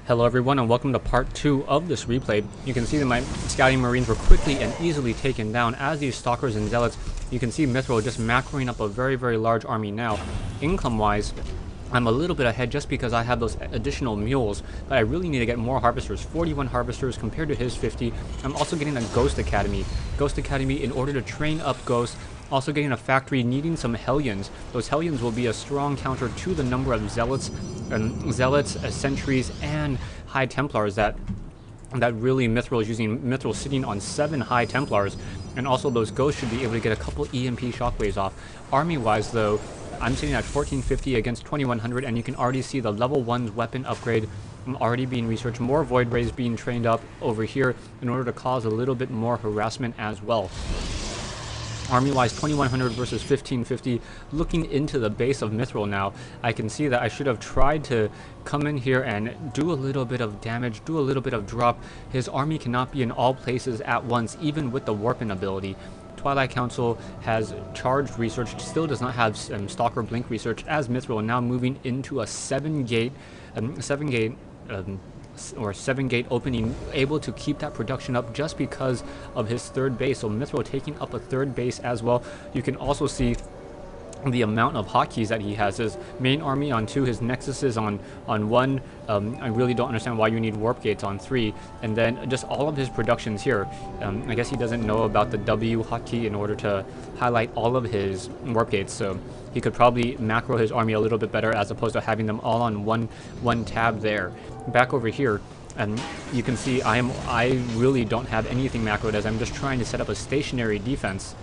Hello everyone and welcome to part 2 of this replay. You can see that my scouting marines were quickly and easily taken down as these stalkers and zealots. You can see mithriL just macroing up a very large army now. Income wise, I'm a little bit ahead just because I have those additional mules, but I really need to get more harvesters, 41 harvesters compared to his 50. I'm also getting a Ghost Academy in order to train up ghosts. Also getting a factory needing some Hellions. Those Hellions will be a strong counter to the number of Zealots, Sentries, and High Templars that really mithriL is using. mithriL sitting on 7 High Templars, and also those Ghosts should be able to get a couple EMP shockwaves off. Army-wise though, I'm sitting at 1450 against 2100, and you can already see the level 1's weapon upgrade already being researched. More Void Rays being trained up over here in order to cause a little bit more harassment as well. Army-wise, 2100 versus 1550. Looking into the base of mithriL now, I can see that I should have tried to come in here and do a little bit of damage, do a little bit of drop. His army cannot be in all places at once, even with the Warping ability. Twilight Council has charged research, still does not have Stalker Blink research, as mithriL now moving into a 7-gate opening, able to keep that production up just because of his third base. So mithriL taking up a third base as well. You can also see the amount of hotkeys that he has. His main army on 2, his nexuses on 1. I really don't understand why you need warp gates on 3, and then just all of his productions here. I guess he doesn't know about the W hotkey in order to highlight all of his warp gates, so he could probably macro his army a little bit better as opposed to having them all on one tab there. Back over here, and you can see I really don't have anything macroed, as I'm just trying to set up a stationary defense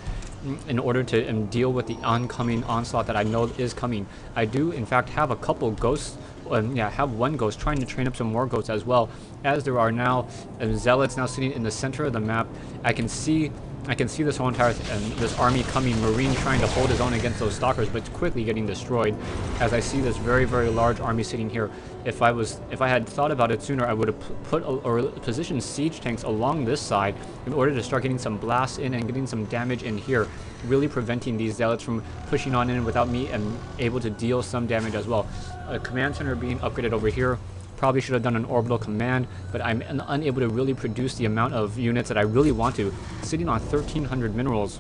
in order to deal with the oncoming onslaught that I know is coming. I do in fact have a couple ghosts, have one ghost, trying to train up some more ghosts as well, as there are now zealots now sitting in the center of the map. I can see this whole entire this army coming, marine trying to hold his own against those stalkers, but it's quickly getting destroyed. As I see this very large army sitting here, if I had thought about it sooner, I would have put or positioned siege tanks along this side in order to start getting some blasts in and getting some damage in here, really preventing these zealots from pushing on in without me and able to deal some damage as well. A command center being upgraded over here. Probably should have done an orbital command, but I'm unable to really produce the amount of units that I really want to. Sitting on 1300 minerals.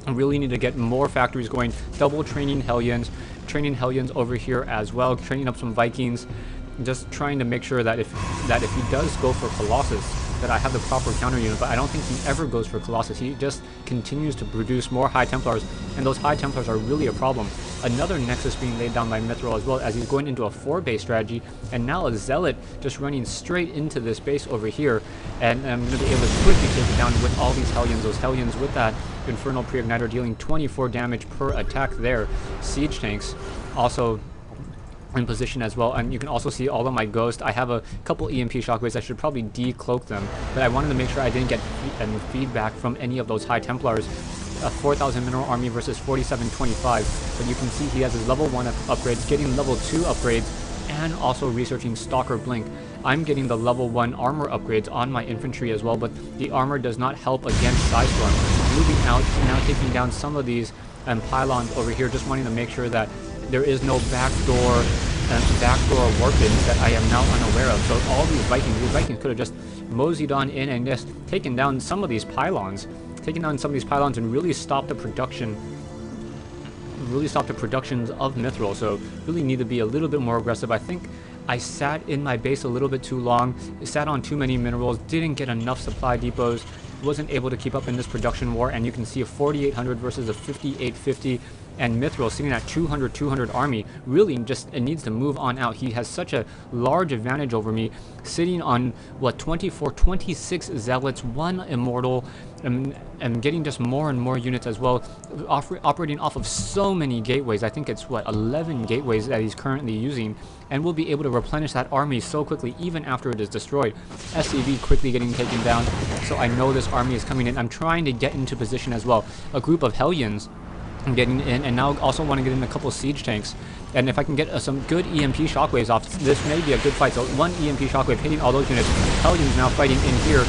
I really need to get more factories going. Double training Hellions over here as well, training up some Vikings. Just trying to make sure that if he does go for Colossus, that I have the proper counter unit, but I don't think he ever goes for Colossus. He just continues to produce more High Templars, and those High Templars are really a problem. Another Nexus being laid down by mithriL as well, as he's going into a 4-base strategy, and now a Zealot just running straight into this base over here, and I'm going to be able to quickly take it down with all these Hellions. Those Hellions with that Infernal Pre-Igniter dealing 24 damage per attack there. Siege tanks also in position as well, and you can also see all of my ghosts. I have a couple EMP shockwaves. I should probably decloak them, but I wanted to make sure I didn't get feedback from any of those High Templars. A 4,000 mineral army versus 4725, but you can see he has his level 1 upgrades, getting level 2 upgrades, and also researching Stalker Blink. I'm getting the level 1 armor upgrades on my infantry as well, but the armor does not help against Psystorm. Moving out, now taking down some of these pylons over here, just wanting to make sure that there is no backdoor warpings that I am now unaware of. So all these Vikings could have just moseyed on in and just taken down some of these pylons. And really stop the productions of mithriL. So really need to be a little bit more aggressive. I think I sat in my base a little bit too long, sat on too many minerals, didn't get enough supply depots, wasn't able to keep up in this production war, and you can see a 4800 versus a 5850, and mithriL sitting at 200 army. Really just it needs to move on out. He has such a large advantage over me, sitting on what, 26 zealots, 1 immortal, and getting just more and more units as well, operating off of so many gateways. I think it's what, 11 gateways that he's currently using, and will be able to replenish that army so quickly even after it is destroyed. SCV quickly getting taken down, so I know this army is coming in. I'm trying to get into position as well. A group of Hellions I'm getting in, and now also want to get in a couple siege tanks. And if I can get some good EMP shockwaves off, this may be a good fight. So 1 EMP shockwave hitting all those units. Hellions now fighting in here,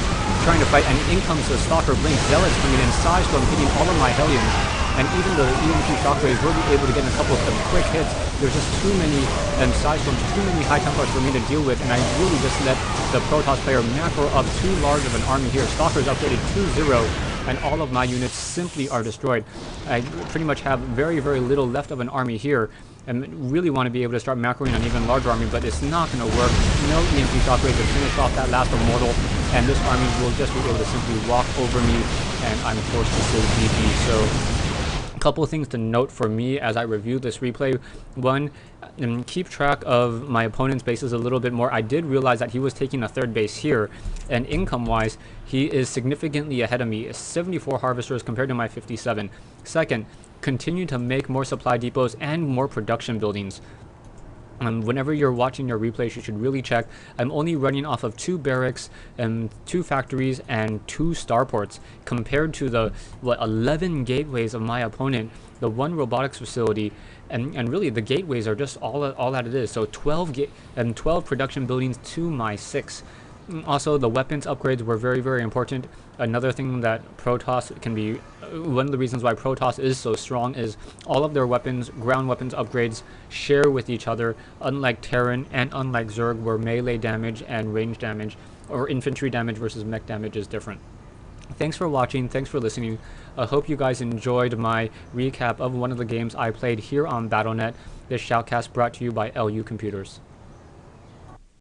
trying to fight, and in comes the Stalker Blink. Zealots coming in, Psystorm hitting all of my Hellions. and even the EMP shockwaves will be able to get in a couple of quick hits. There's just too many side storms, too many high templars for me to deal with, and I really just let the Protoss player macro up too large of an army here. Stalker's upgraded 2-0, and all of my units simply are destroyed. I pretty much have very, very little left of an army here, and really want to be able to start macroing an even larger army, but it's not going to work. No EMP shockwaves to finish off that last immortal, and this army will just be able to simply walk over me, and I'm forced to still GG. So, a couple of things to note for me as I review this replay. One, keep track of my opponent's bases a little bit more. I did realize that he was taking a third base here, and income-wise, he is significantly ahead of me. 74 harvesters compared to my 57. Second, continue to make more supply depots and more production buildings. Whenever you're watching your replays, you should really check. I'm only running off of 2 barracks and 2 factories and 2 starports compared to the 11 gateways of my opponent, the 1 robotics facility, and really the gateways are just all that it is. So 12 production buildings to my 6. Also, the weapons upgrades were very, very important. Another thing that Protoss can be, one of the reasons why Protoss is so strong is all of their weapons, ground weapons upgrades, share with each other, unlike Terran and unlike Zerg, where melee damage and range damage, or infantry damage versus mech damage is different. Thanks for watching, thanks for listening. I hope you guys enjoyed my recap of one of the games I played here on Battle.net. This shoutcast brought to you by LU Computers.